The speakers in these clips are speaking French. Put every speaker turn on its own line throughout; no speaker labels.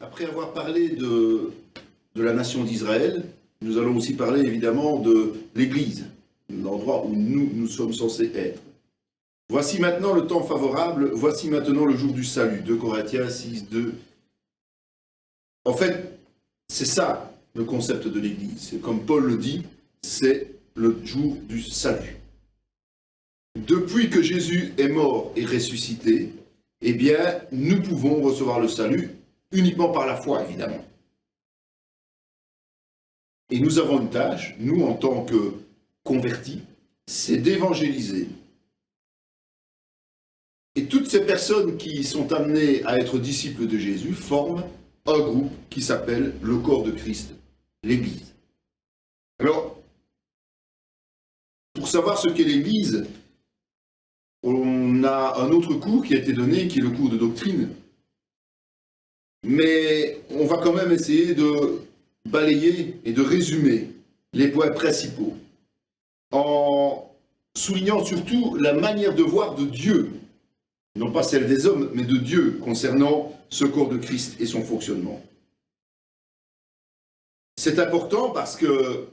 Après avoir parlé de la nation d'Israël, nous allons aussi parler évidemment de l'Église, l'endroit où nous sommes censés être. Voici maintenant le temps favorable, voici maintenant le jour du salut. 2 Corinthiens 6, 2. En fait, c'est ça le concept de l'Église. Comme Paul le dit, c'est le jour du salut. Depuis que Jésus est mort et ressuscité, eh bien, nous pouvons recevoir le salut uniquement par la foi, évidemment. Et nous avons une tâche, nous, en tant que convertis, c'est d'évangéliser. Et toutes ces personnes qui sont amenées à être disciples de Jésus forment un groupe qui s'appelle le corps de Christ, l'Église. Alors, pour savoir ce qu'est l'Église, on a un autre cours qui a été donné, qui est le cours de doctrine. Mais on va quand même essayer de balayer et de résumer les points principaux, en soulignant surtout la manière de voir de Dieu, non pas celle des hommes, mais de Dieu, concernant ce corps de Christ et son fonctionnement. C'est important parce que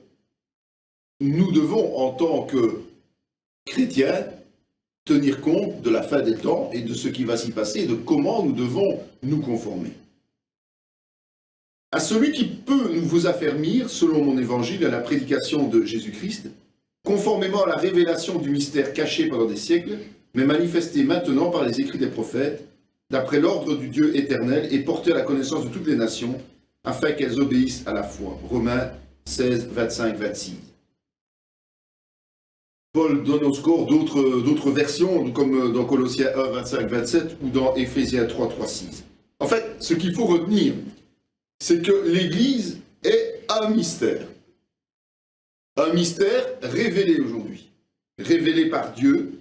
nous devons, en tant que chrétiens, tenir compte de la fin des temps et de ce qui va s'y passer et de comment nous devons nous conformer. À celui qui peut nous vous affermir, selon mon évangile, à la prédication de Jésus-Christ, conformément à la révélation du mystère caché pendant des siècles, mais manifesté maintenant par les écrits des prophètes, d'après l'ordre du Dieu éternel, et porté à la connaissance de toutes les nations, afin qu'elles obéissent à la foi. Romains 16, 25, 26. Paul donne au score d'autres versions, comme dans Colossiens 1, 25, 27 ou dans Éphésiens 3, 3, 6. En fait, ce qu'il faut retenir, c'est que l'Église est un mystère. Un mystère révélé aujourd'hui, révélé par Dieu,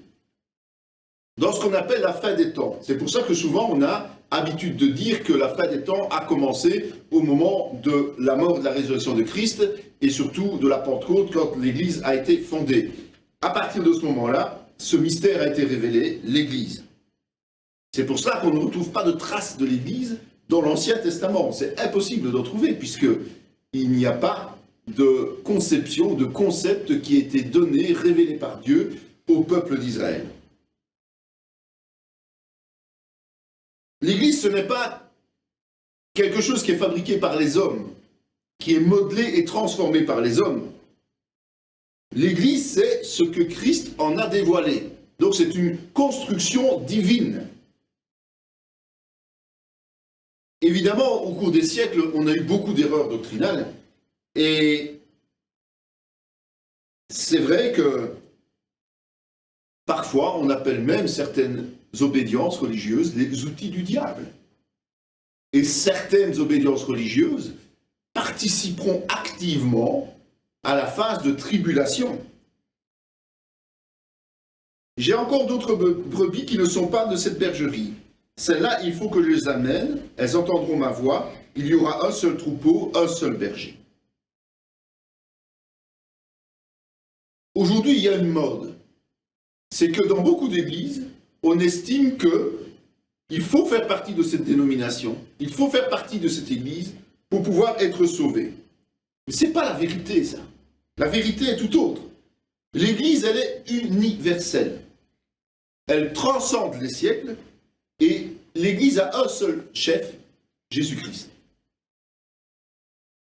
dans ce qu'on appelle la fin des temps. C'est pour ça que souvent on a habitude de dire que la fin des temps a commencé au moment de la mort et de la résurrection de Christ, et surtout de la Pentecôte, quand l'Église a été fondée. À partir de ce moment-là, ce mystère a été révélé, l'Église. C'est pour cela qu'on ne retrouve pas de traces de l'Église dans l'Ancien Testament. C'est impossible d'en trouver, puisqu'il n'y a pas de conception, de concept qui a été donné, révélé par Dieu au peuple d'Israël. L'Église, ce n'est pas quelque chose qui est fabriqué par les hommes, qui est modelé et transformé par les hommes. L'Église, c'est ce que Christ en a dévoilé. Donc c'est une construction divine. Évidemment, au cours des siècles, on a eu beaucoup d'erreurs doctrinales. Et c'est vrai que parfois, on appelle même certaines obédiences religieuses les outils du diable. Et certaines obédiences religieuses participeront activement à la phase de tribulation. J'ai encore d'autres brebis qui ne sont pas de cette bergerie. Celles-là, il faut que je les amène, elles entendront ma voix, il y aura un seul troupeau, un seul berger. Aujourd'hui, il y a une mode. C'est que dans beaucoup d'églises, on estime qu'il faut faire partie de cette dénomination, il faut faire partie de cette église pour pouvoir être sauvé. Mais ce n'est pas la vérité, ça. La vérité est tout autre. L'église, elle est universelle. Elle transcende les siècles et l'église a un seul chef, Jésus-Christ.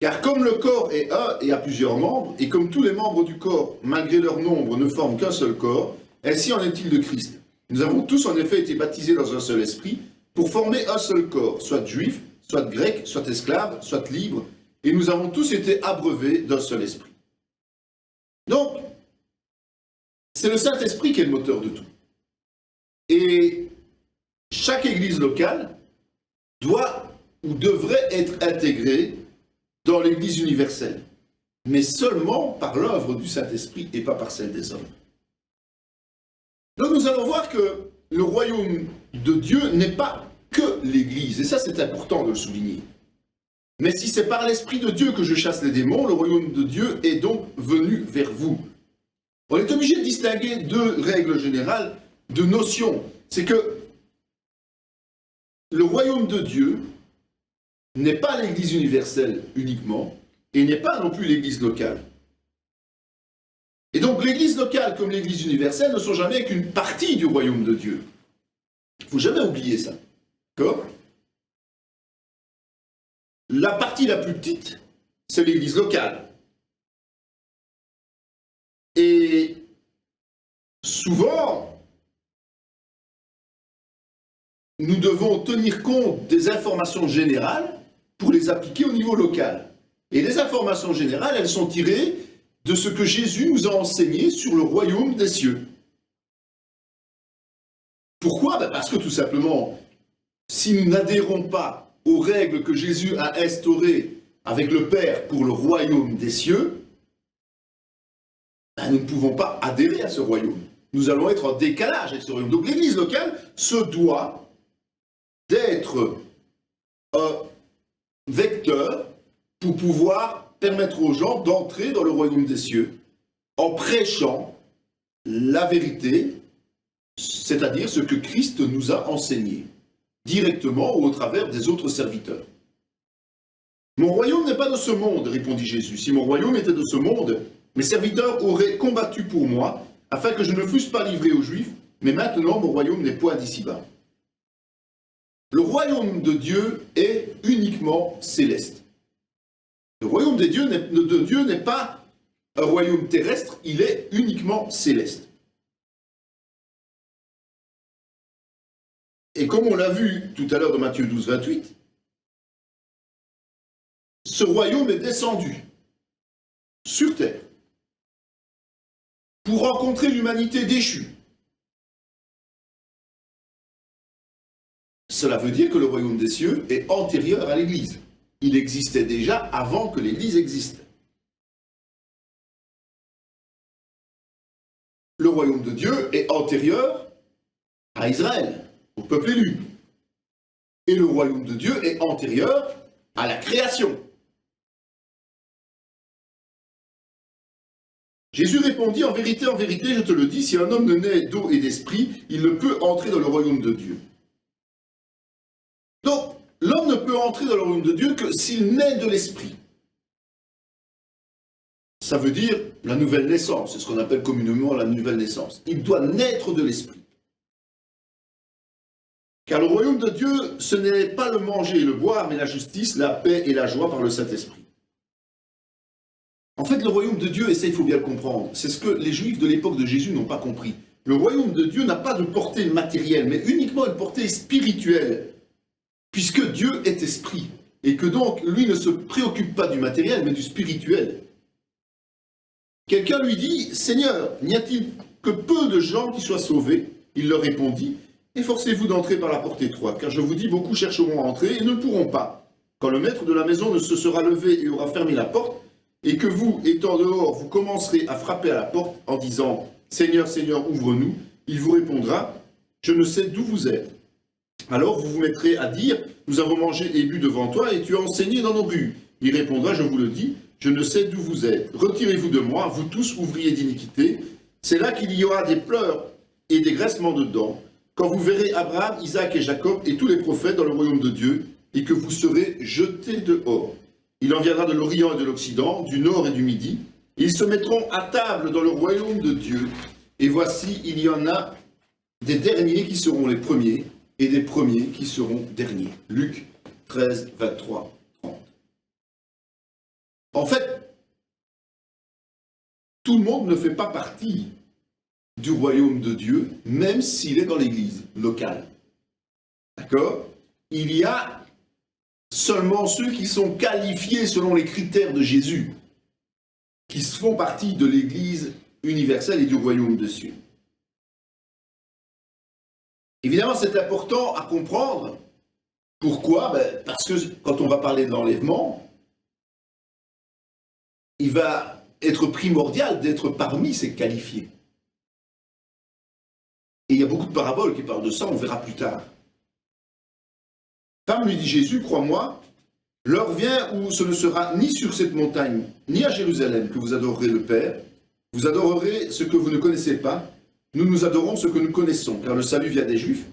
Car comme le corps est un et a plusieurs membres, et comme tous les membres du corps, malgré leur nombre, ne forment qu'un seul corps, ainsi en est-il de Christ. Nous avons tous en effet été baptisés dans un seul esprit pour former un seul corps, soit juif, soit grec, soit esclave, soit libre, et nous avons tous été abreuvés d'un seul esprit. Donc, c'est le Saint-Esprit qui est le moteur de tout. Et chaque église locale doit ou devrait être intégrée dans l'église universelle, mais seulement par l'œuvre du Saint-Esprit et pas par celle des hommes. Donc nous allons voir que le royaume de Dieu n'est pas que l'Église, et ça c'est important de le souligner. Mais si c'est par l'Esprit de Dieu que je chasse les démons, le royaume de Dieu est donc venu vers vous. On est obligé de distinguer deux règles générales, deux notions. C'est que le royaume de Dieu n'est pas l'Église universelle uniquement, et n'est pas non plus l'Église locale. Et donc l'Église locale comme l'Église universelle ne sont jamais qu'une partie du royaume de Dieu. Il ne faut jamais oublier ça. D'accord ? La partie la plus petite, c'est l'Église locale. Et souvent, nous devons tenir compte des informations générales pour les appliquer au niveau local. Et les informations générales, elles sont tirées de ce que Jésus nous a enseigné sur le royaume des cieux. Pourquoi ? Parce que tout simplement, si nous n'adhérons pas aux règles que Jésus a instaurées avec le Père pour le royaume des cieux, nous ne pouvons pas adhérer à ce royaume. Nous allons être en décalage avec ce royaume. Donc l'Église locale se doit d'être un vecteur pour pouvoir permettre aux gens d'entrer dans le royaume des cieux en prêchant la vérité, c'est-à-dire ce que Christ nous a enseigné, directement ou au travers des autres serviteurs. Mon royaume n'est pas de ce monde, répondit Jésus. Si mon royaume était de ce monde, mes serviteurs auraient combattu pour moi, afin que je ne fusse pas livré aux Juifs, mais maintenant mon royaume n'est point d'ici-bas. Le royaume de Dieu est uniquement céleste. Le royaume de Dieu n'est pas un royaume terrestre, il est uniquement céleste. Et comme on l'a vu tout à l'heure dans Matthieu 12, 28, ce royaume est descendu sur terre pour rencontrer l'humanité déchue. Cela veut dire que le royaume des cieux est antérieur à l'Église. Il existait déjà avant que l'Église existe. Le royaume de Dieu est antérieur à Israël, au peuple élu. Et le royaume de Dieu est antérieur à la création. Jésus répondit, en vérité, je te le dis, si un homme ne naît d'eau et d'esprit, il ne peut entrer dans le royaume de Dieu. Donc, l'homme ne peut entrer dans le royaume de Dieu que s'il naît de l'esprit. Ça veut dire la nouvelle naissance, c'est ce qu'on appelle communément la nouvelle naissance. Il doit naître de l'esprit. Car le royaume de Dieu, ce n'est pas le manger et le boire, mais la justice, la paix et la joie par le Saint-Esprit. En fait, le royaume de Dieu, et ça il faut bien le comprendre, c'est ce que les Juifs de l'époque de Jésus n'ont pas compris. Le royaume de Dieu n'a pas de portée matérielle, mais uniquement une portée spirituelle, puisque Dieu est esprit, et que donc, lui ne se préoccupe pas du matériel, mais du spirituel. Quelqu'un lui dit, « Seigneur, n'y a-t-il que peu de gens qui soient sauvés ?» Il leur répondit, « Efforcez-vous d'entrer par la porte étroite, car je vous dis, beaucoup chercheront à entrer et ne pourront pas. Quand le maître de la maison ne se sera levé et aura fermé la porte, et que vous, étant dehors, vous commencerez à frapper à la porte en disant « Seigneur, Seigneur, ouvre-nous », il vous répondra « Je ne sais d'où vous êtes ». Alors vous vous mettrez à dire « Nous avons mangé et bu devant toi, et tu as enseigné dans nos rues ». Il répondra « Je vous le dis, je ne sais d'où vous êtes. Retirez-vous de moi, vous tous ouvriers d'iniquité. C'est là qu'il y aura des pleurs et des graissements de dents, quand vous verrez Abraham, Isaac et Jacob et tous les prophètes dans le royaume de Dieu, et que vous serez jetés dehors. Il en viendra de l'Orient et de l'Occident, du Nord et du Midi. Ils se mettront à table dans le royaume de Dieu. Et voici, il y en a des derniers qui seront les premiers, et des premiers qui seront derniers. Luc 13, 23, 30. En fait, tout le monde ne fait pas partie du royaume de Dieu, même s'il est dans l'église locale. D'accord ? Il y a seulement ceux qui sont qualifiés selon les critères de Jésus, qui font partie de l'Église universelle et du royaume de Dieu. Évidemment, c'est important à comprendre. Pourquoi ? Parce que quand on va parler de l'enlèvement, il va être primordial d'être parmi ces qualifiés. Et il y a beaucoup de paraboles qui parlent de ça, on verra plus tard. Femme, lui dit Jésus, crois-moi, l'heure vient où ce ne sera ni sur cette montagne, ni à Jérusalem que vous adorerez le Père. Vous adorerez ce que vous ne connaissez pas. Nous adorons ce que nous connaissons, car le salut vient des Juifs.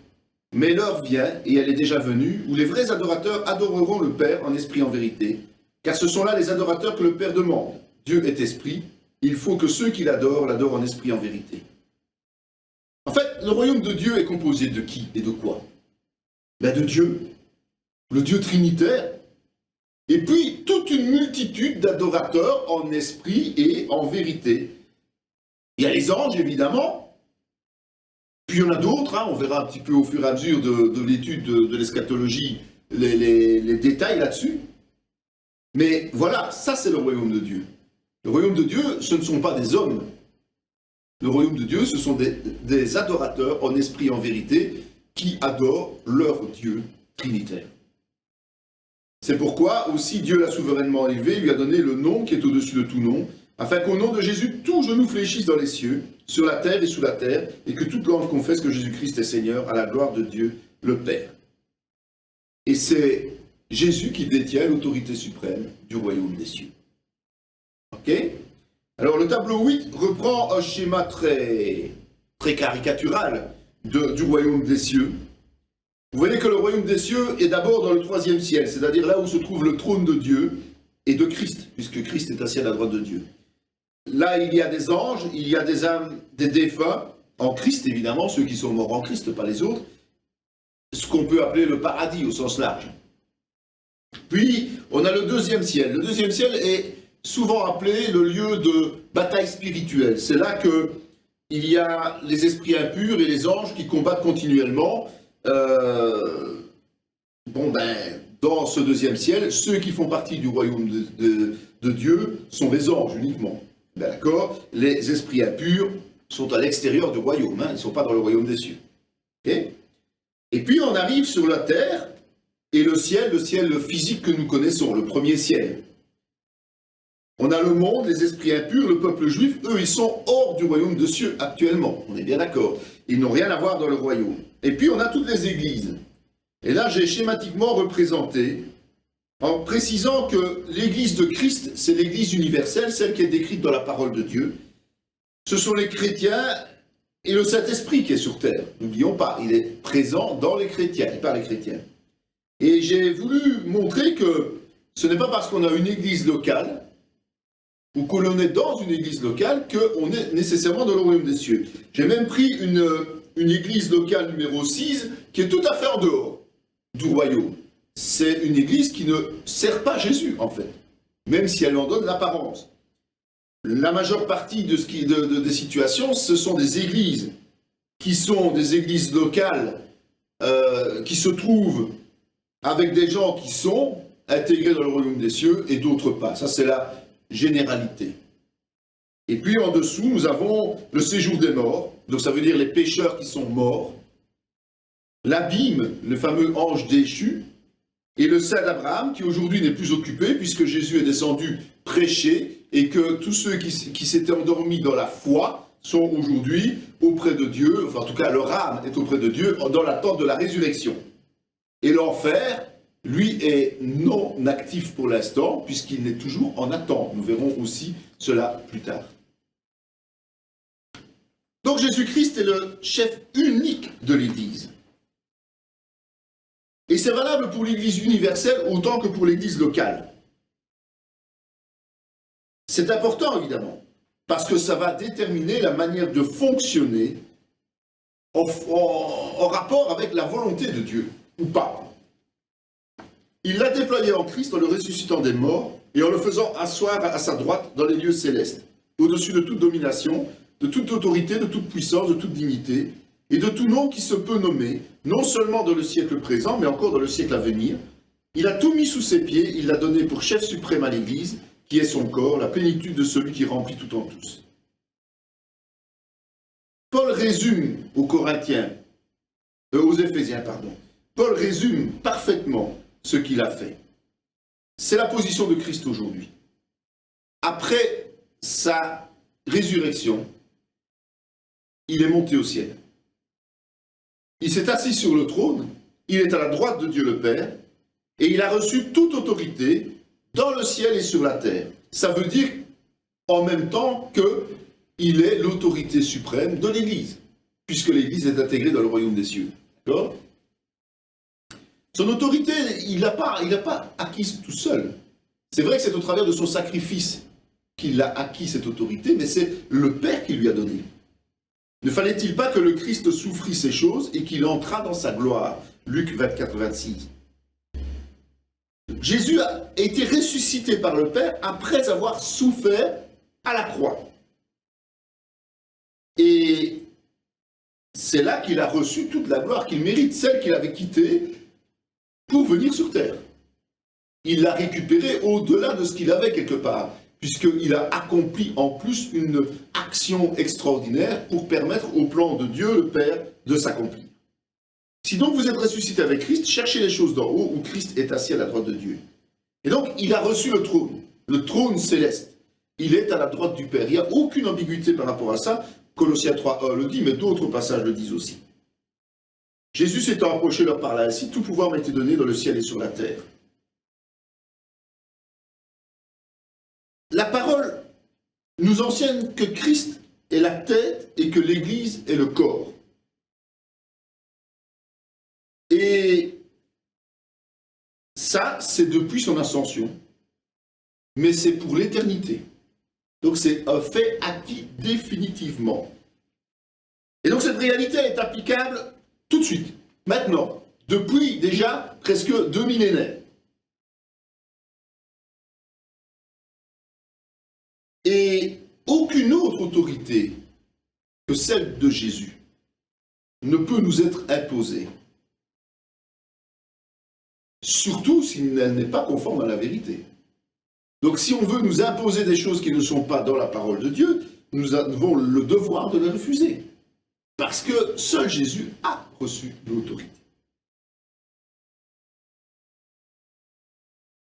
Mais l'heure vient, et elle est déjà venue, où les vrais adorateurs adoreront le Père en esprit et en vérité, car ce sont là les adorateurs que le Père demande. Dieu est esprit, il faut que ceux qui l'adorent en esprit et en vérité. En fait, le royaume de Dieu est composé de qui et de quoi? Ben de Dieu, le Dieu trinitaire, et puis toute une multitude d'adorateurs en esprit et en vérité. Il y a les anges, évidemment, puis il y en a d'autres, on verra un petit peu au fur et à mesure de l'étude de l'eschatologie les détails là-dessus. Mais voilà, ça c'est le royaume de Dieu. Le royaume de Dieu, ce ne sont pas des hommes. Le royaume de Dieu, ce sont des adorateurs en esprit et en vérité qui adorent leur Dieu trinitaire. C'est pourquoi aussi Dieu l'a souverainement élevé, lui a donné le nom qui est au-dessus de tout nom, afin qu'au nom de Jésus, tout genou fléchisse dans les cieux, sur la terre et sous la terre, et que toute langue confesse que Jésus-Christ est Seigneur, à la gloire de Dieu le Père. Et c'est Jésus qui détient l'autorité suprême du royaume des cieux. Ok? Alors le tableau 8 reprend un schéma très caricatural du royaume des cieux. Vous voyez que le royaume des cieux est d'abord dans le 3e ciel, c'est-à-dire là où se trouve le trône de Dieu et de Christ, puisque Christ est assis à la droite de Dieu. Là, il y a des anges, il y a des âmes, des défunts, en Christ évidemment, ceux qui sont morts en Christ, pas les autres, ce qu'on peut appeler le paradis au sens large. Puis, on a le 2e ciel. Le 2e ciel est souvent appelé le lieu de bataille spirituelle. C'est là qu'il y a les esprits impurs et les anges qui combattent continuellement. Dans ce 2e ciel, ceux qui font partie du royaume de Dieu sont les anges uniquement. D'accord? Les esprits impurs sont à l'extérieur du royaume, ils ne sont pas dans le royaume des cieux. Okay? Et puis on arrive sur la terre et le ciel physique que nous connaissons, le 1er ciel. On a le monde, les esprits impurs, le peuple juif, eux ils sont hors du royaume des cieux actuellement, on est bien d'accord. Ils n'ont rien à voir dans le royaume. Et puis on a toutes les églises. Et là j'ai schématiquement représenté en précisant que l'église de Christ, c'est l'église universelle, celle qui est décrite dans la parole de Dieu. Ce sont les chrétiens et le Saint-Esprit qui est sur terre. N'oublions pas, il est présent dans les chrétiens et par les chrétiens. Et j'ai voulu montrer que ce n'est pas parce qu'on a une église locale ou que l'on est dans une église locale qu'on est nécessairement dans le royaume des cieux. J'ai même pris une église locale numéro 6 qui est tout à fait en dehors du royaume. C'est une église qui ne sert pas Jésus, en fait, même si elle en donne l'apparence. La majeure partie des situations, ce sont des églises qui sont des églises locales qui se trouvent avec des gens qui sont intégrés dans le royaume des cieux et d'autres pas. Ça, c'est la généralité. Et puis, en dessous, nous avons le séjour des morts, donc ça veut dire les pécheurs qui sont morts, l'abîme, le fameux ange déchu, et le sein d'Abraham, qui aujourd'hui n'est plus occupé, puisque Jésus est descendu prêcher, et que tous ceux qui s'étaient endormis dans la foi sont aujourd'hui auprès de Dieu, enfin en tout cas leur âme est auprès de Dieu, dans l'attente de la résurrection. Et l'enfer, lui, est non actif pour l'instant, puisqu'il est toujours en attente. Nous verrons aussi cela plus tard. Donc Jésus-Christ est le chef unique de l'Église. Et c'est valable pour l'Église universelle autant que pour l'Église locale. C'est important, évidemment, parce que ça va déterminer la manière de fonctionner en rapport avec la volonté de Dieu, ou pas. Il l'a déployé en Christ en le ressuscitant des morts et en le faisant asseoir à sa droite dans les lieux célestes, au-dessus de toute domination, de toute autorité, de toute puissance, de toute dignité, et de tout nom qui se peut nommer, non seulement dans le siècle présent, mais encore dans le siècle à venir. Il a tout mis sous ses pieds, il l'a donné pour chef suprême à l'Église, qui est son corps, la plénitude de celui qui remplit tout en tous. Paul résume aux Éphésiens, Paul résume parfaitement ce qu'il a fait. C'est la position de Christ aujourd'hui. Après sa résurrection, il est monté au ciel. Il s'est assis sur le trône, il est à la droite de Dieu le Père, et il a reçu toute autorité dans le ciel et sur la terre. Ça veut dire en même temps qu'il est l'autorité suprême de l'Église, puisque l'Église est intégrée dans le royaume des cieux. D'accord ? Son autorité, il l'a pas acquise tout seul. C'est vrai que c'est au travers de son sacrifice qu'il a acquis cette autorité, mais c'est le Père qui lui a donné. Ne fallait-il pas que le Christ souffrit ces choses et qu'il entrât dans sa gloire? Luc 24, 26. Jésus a été ressuscité par le Père après avoir souffert à la croix. Et c'est là qu'il a reçu toute la gloire qu'il mérite, celle qu'il avait quittée pour venir sur terre. Il l'a récupérée au-delà de ce qu'il avait quelque part, puisqu'il a accompli en plus une action extraordinaire pour permettre au plan de Dieu, le Père, de s'accomplir. Si donc vous êtes ressuscité avec Christ, cherchez les choses d'en haut où Christ est assis à la droite de Dieu. Et donc, il a reçu le trône céleste. Il est à la droite du Père. Il n'y a aucune ambiguïté par rapport à ça. Colossiens 3:1 le dit, mais d'autres passages le disent aussi. Jésus s'étant approché leur parla ainsi, tout pouvoir m'a été donné dans le ciel et sur la terre. La parole nous enseigne que Christ est la tête et que l'Église est le corps. Et ça, c'est depuis son ascension, mais c'est pour l'éternité. Donc c'est un fait acquis définitivement. Et donc cette réalité est applicable tout de suite, maintenant, depuis déjà presque 2 millénaires. Et aucune autre autorité que celle de Jésus ne peut nous être imposée. Surtout si elle n'est pas conforme à la vérité. Donc si on veut nous imposer des choses qui ne sont pas dans la parole de Dieu, nous avons le devoir de les refuser. Parce que seul Jésus a reçu l'autorité.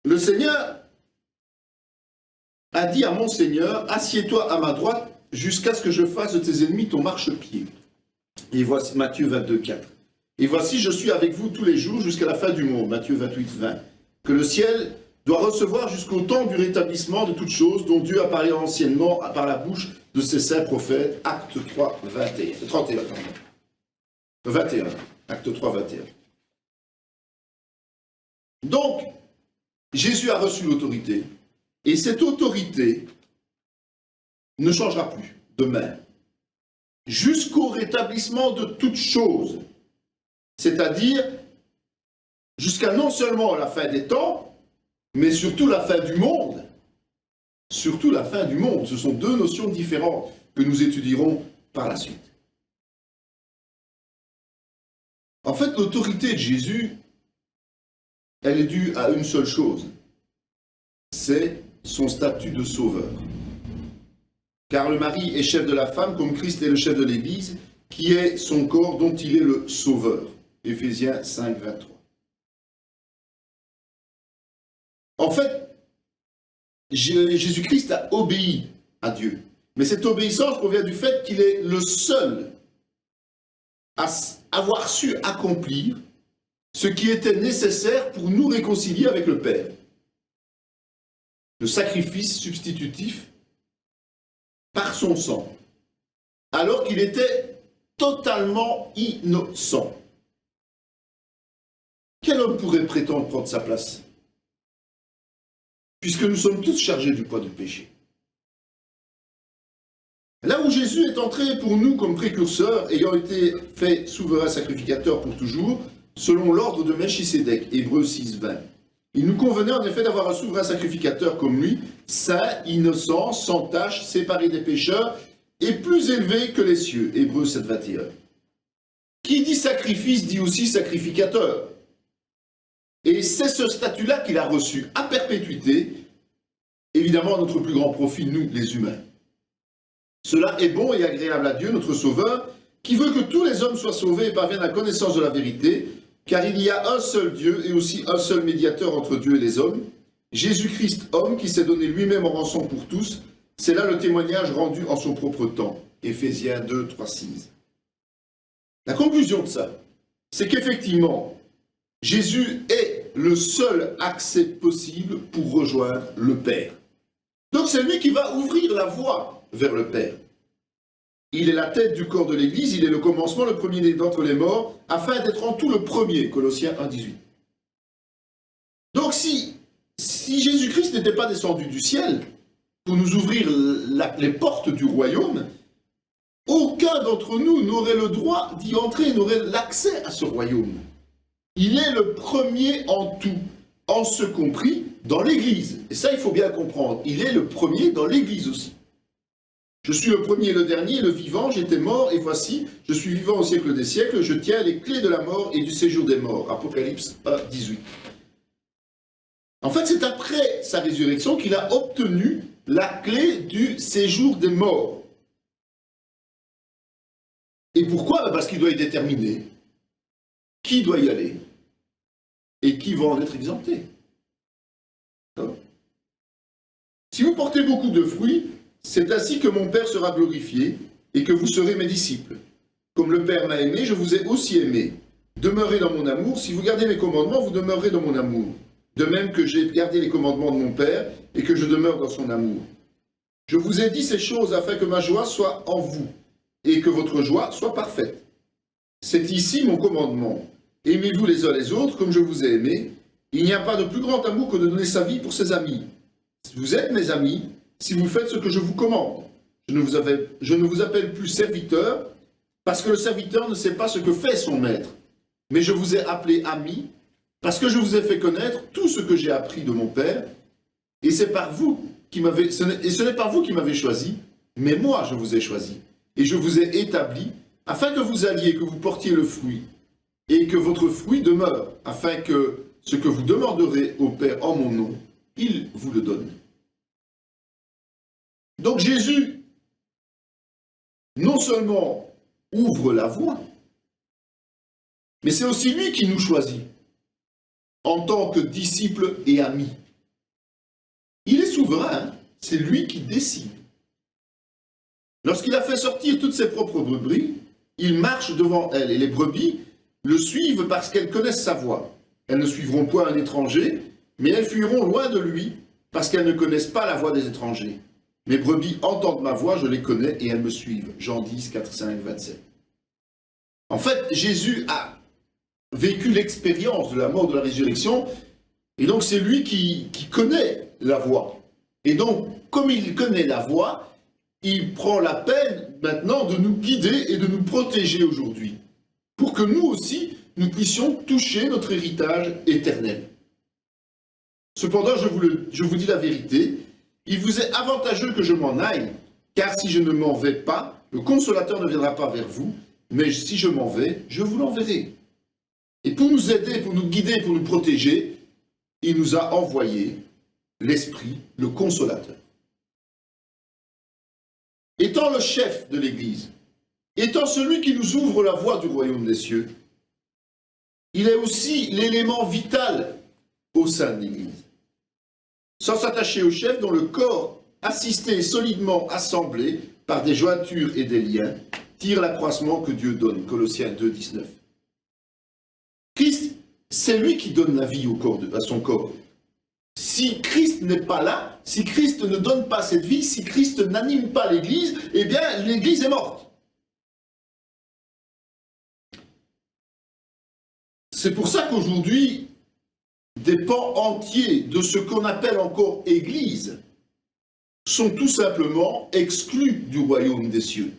Le Seigneur a dit à mon Seigneur, assieds-toi à ma droite jusqu'à ce que je fasse de tes ennemis ton marchepied. Et voici Matthieu 22, 4. Et voici, je suis avec vous tous les jours jusqu'à la fin du monde. Matthieu 28, 20. Que le ciel doit recevoir jusqu'au temps du rétablissement de toutes choses dont Dieu a parlé anciennement par la bouche de ses saints prophètes. Acte 3, 31. 21. Acte 3, 21. Donc, Jésus a reçu l'autorité. Et cette autorité ne changera plus demain. Jusqu'au rétablissement de toutes choses. C'est-à-dire jusqu'à non seulement la fin des temps, mais surtout la fin du monde. Surtout la fin du monde. Ce sont deux notions différentes que nous étudierons par la suite. En fait, l'autorité de Jésus, elle est due à une seule chose. C'est son statut de sauveur. Car le mari est chef de la femme, comme Christ est le chef de l'Église, qui est son corps dont il est le sauveur. Éphésiens 5, 23. En fait, Jésus-Christ a obéi à Dieu. Mais cette obéissance provient du fait qu'il est le seul à avoir su accomplir ce qui était nécessaire pour nous réconcilier avec le Père. Le sacrifice substitutif par son sang, alors qu'il était totalement innocent. Quel homme pourrait prétendre prendre sa place? Puisque nous sommes tous chargés du poids du péché. Là où Jésus est entré pour nous comme précurseur, ayant été fait souverain sacrificateur pour toujours, selon l'ordre de Melchisédek, Hébreux 6, 20. Il nous convenait en effet d'avoir un souverain sacrificateur comme lui, saint, innocent, sans tache, séparé des pécheurs, et plus élevé que les cieux, Hébreux 7, 21. Qui dit sacrifice dit aussi sacrificateur. Et c'est ce statut-là qu'il a reçu à perpétuité, évidemment à notre plus grand profit, nous, les humains. Cela est bon et agréable à Dieu, notre Sauveur, qui veut que tous les hommes soient sauvés et parviennent à la connaissance de la vérité, car il y a un seul Dieu et aussi un seul médiateur entre Dieu et les hommes, Jésus-Christ, homme, qui s'est donné lui-même en rançon pour tous. C'est là le témoignage rendu en son propre temps. Éphésiens 2, 3, 6. La conclusion de ça, c'est qu'effectivement, Jésus est le seul accès possible pour rejoindre le Père. Donc c'est lui qui va ouvrir la voie vers le Père. Il est la tête du corps de l'Église, il est le commencement, le premier-né d'entre les morts, afin d'être en tout le premier, Colossiens 1, 18. Donc si Jésus-Christ n'était pas descendu du ciel pour nous ouvrir les portes du royaume, aucun d'entre nous n'aurait le droit d'y entrer, n'aurait l'accès à ce royaume. Il est le premier en tout, en ce compris dans l'Église. Et ça, il faut bien comprendre. Il est le premier dans l'Église aussi. Je suis le premier et le dernier, le vivant, j'étais mort, et voici, je suis vivant au siècle des siècles, je tiens les clés de la mort et du séjour des morts. Apocalypse 1, 18. En fait, c'est après sa résurrection qu'il a obtenu la clé du séjour des morts. Et pourquoi? Parce qu'il doit y déterminer qui doit y aller et qui va en être exempté. Si vous portez beaucoup de fruits, c'est ainsi que mon Père sera glorifié et que vous serez mes disciples. Comme le Père m'a aimé, je vous ai aussi aimé. Demeurez dans mon amour. Si vous gardez mes commandements, vous demeurerez dans mon amour. De même que j'ai gardé les commandements de mon Père et que je demeure dans son amour. Je vous ai dit ces choses afin que ma joie soit en vous et que votre joie soit parfaite. C'est ici mon commandement. Aimez-vous les uns les autres comme je vous ai aimés. Il n'y a pas de plus grand amour que de donner sa vie pour ses amis. Vous êtes mes amis si vous faites ce que je vous commande. Je ne vous appelle plus serviteur parce que le serviteur ne sait pas ce que fait son maître. Mais je vous ai appelé ami parce que je vous ai fait connaître tout ce que j'ai appris de mon Père. Et ce n'est pas vous qui m'avez choisi, mais moi je vous ai choisi. Et je vous ai établi afin que vous alliez, que vous portiez le fruit, et que votre fruit demeure, afin que ce que vous demanderez au Père en mon nom, il vous le donne. Donc Jésus, non seulement ouvre la voie, mais c'est aussi lui qui nous choisit en tant que disciples et amis. Il est souverain, c'est lui qui décide. Lorsqu'il a fait sortir toutes ses propres brebis, il marche devant elles et les brebis le suivent parce qu'elles connaissent sa voix. Elles ne suivront point un étranger, mais elles fuiront loin de lui parce qu'elles ne connaissent pas la voix des étrangers. Mes brebis entendent ma voix, je les connais et elles me suivent. Jean 10, 4, 5, 27. En fait, Jésus a vécu l'expérience de la mort, de la résurrection, et donc c'est lui qui connaît la voix. Et donc, comme il connaît la voix, il prend la peine maintenant de nous guider et de nous protéger aujourd'hui, pour que nous aussi, nous puissions toucher notre héritage éternel. Cependant, je vous dis la vérité, il vous est avantageux que je m'en aille, car si je ne m'en vais pas, le consolateur ne viendra pas vers vous, mais si je m'en vais, je vous l'enverrai. Et pour nous aider, pour nous guider, pour nous protéger, il nous a envoyé l'Esprit, le consolateur. Étant le chef de l'Église, étant celui qui nous ouvre la voie du royaume des cieux, il est aussi l'élément vital au sein de l'Église. Sans s'attacher au chef dont le corps, assisté et solidement assemblé par des jointures et des liens, tire l'accroissement que Dieu donne. Colossiens 2, 19. Christ, c'est lui qui donne la vie à son corps. Si Christ n'est pas là, si Christ ne donne pas cette vie, si Christ n'anime pas l'Église, eh bien l'Église est morte. C'est pour ça qu'aujourd'hui, des pans entiers de ce qu'on appelle encore Église sont tout simplement exclus du royaume des cieux.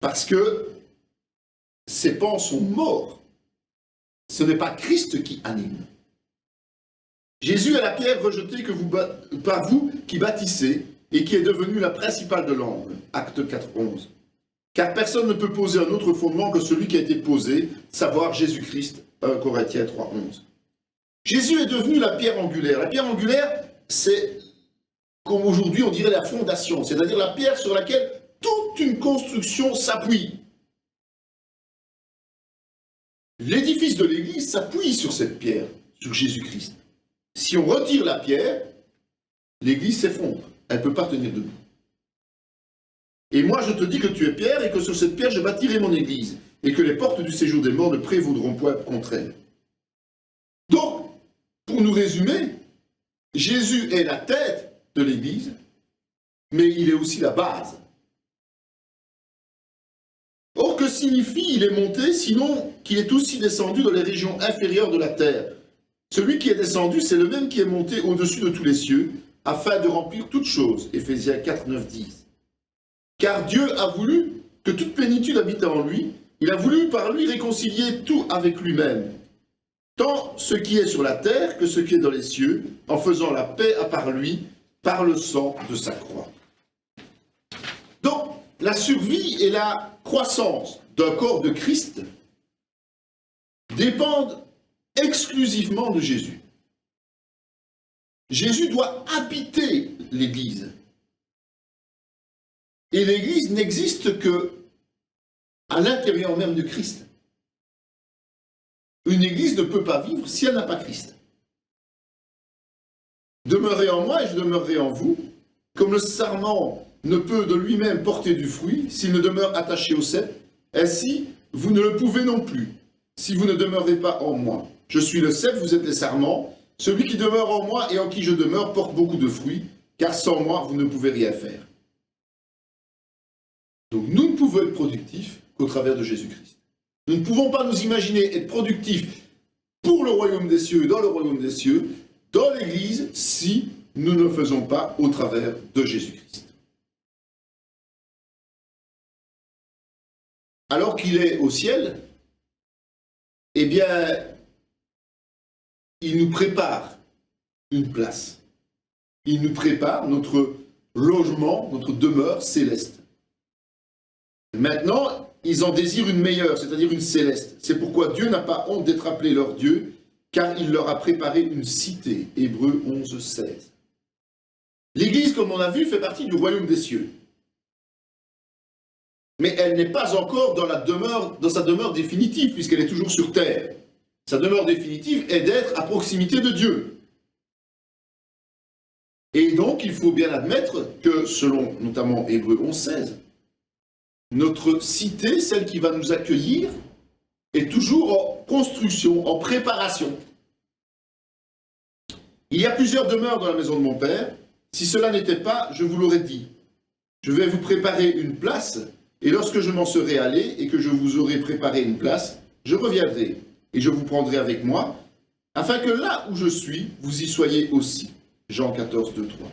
Parce que ces pans sont morts. Ce n'est pas Christ qui anime. Jésus est la pierre rejetée par vous qui bâtissez et qui est devenue la principale de l'angle. Acte 4, 11. Car personne ne peut poser un autre fondement que celui qui a été posé, savoir Jésus-Christ. 1 Corinthiens 3, 11. Jésus est devenu la pierre angulaire. La pierre angulaire, c'est, comme aujourd'hui on dirait, la fondation, c'est-à-dire la pierre sur laquelle toute une construction s'appuie. L'édifice de l'Église s'appuie sur cette pierre, sur Jésus-Christ. Si on retire la pierre, l'Église s'effondre. Elle ne peut pas tenir debout. Et moi je te dis que tu es pierre et que sur cette pierre je bâtirai mon Église et que les portes du séjour des morts ne prévaudront point contre elle. Donc, pour nous résumer, Jésus est la tête de l'Église, mais il est aussi la base. Or, que signifie il est monté, sinon qu'il est aussi descendu dans les régions inférieures de la terre? Celui qui est descendu, c'est le même qui est monté au-dessus de tous les cieux, afin de remplir toutes choses. Éphésiens 4, 9, 10. Car Dieu a voulu que toute plénitude habite en lui. Il a voulu par lui réconcilier tout avec lui-même, tant ce qui est sur la terre que ce qui est dans les cieux, en faisant la paix à part lui, par le sang de sa croix. Donc, la survie et la croissance d'un corps de Christ dépendent exclusivement de Jésus. Jésus doit habiter l'Église. Et l'Église n'existe que à l'intérieur même de Christ. Une Église ne peut pas vivre si elle n'a pas Christ. Demeurez en moi et je demeurerai en vous, comme le sarment ne peut de lui-même porter du fruit s'il ne demeure attaché au cep, ainsi vous ne le pouvez non plus, si vous ne demeurez pas en moi. Je suis le cep, vous êtes les sarments. Celui qui demeure en moi et en qui je demeure porte beaucoup de fruits, car sans moi vous ne pouvez rien faire. Donc nous ne pouvons être productifs qu'au travers de Jésus-Christ. Nous ne pouvons pas nous imaginer être productifs pour le royaume des cieux, dans le royaume des cieux, dans l'Église, si nous ne le faisons pas au travers de Jésus-Christ. Alors qu'il est au ciel, eh bien, il nous prépare une place. Il nous prépare notre logement, notre demeure céleste. Maintenant, ils en désirent une meilleure, c'est-à-dire une céleste. C'est pourquoi Dieu n'a pas honte d'être appelé leur Dieu, car il leur a préparé une cité. Hébreux 11, 16. L'Église, comme on a vu, fait partie du royaume des cieux. Mais elle n'est pas encore dans sa demeure définitive, puisqu'elle est toujours sur terre. Sa demeure définitive est d'être à proximité de Dieu. Et donc, il faut bien admettre que, selon notamment Hébreux 11, 16, notre cité, celle qui va nous accueillir, est toujours en construction, en préparation. Il y a plusieurs demeures dans la maison de mon Père. Si cela n'était pas, je vous l'aurais dit. Je vais vous préparer une place, et lorsque je m'en serai allé et que je vous aurai préparé une place, je reviendrai, et je vous prendrai avec moi, afin que là où je suis, vous y soyez aussi. Jean 14, 2, 3.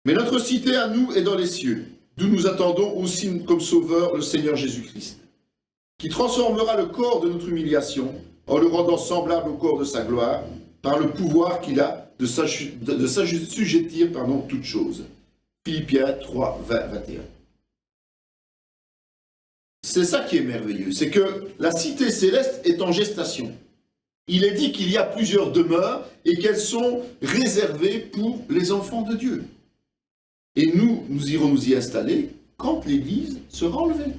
Mais notre cité à nous est dans les cieux, d'où nous attendons aussi comme sauveur le Seigneur Jésus-Christ, qui transformera le corps de notre humiliation en le rendant semblable au corps de sa gloire, par le pouvoir qu'il a de s'assujettir toutes choses. Philippiens 3, 20, 21. C'est ça qui est merveilleux, c'est que la cité céleste est en gestation. Il est dit qu'il y a plusieurs demeures et qu'elles sont réservées pour les enfants de Dieu. Et nous irons nous y installer quand l'Église sera enlevée.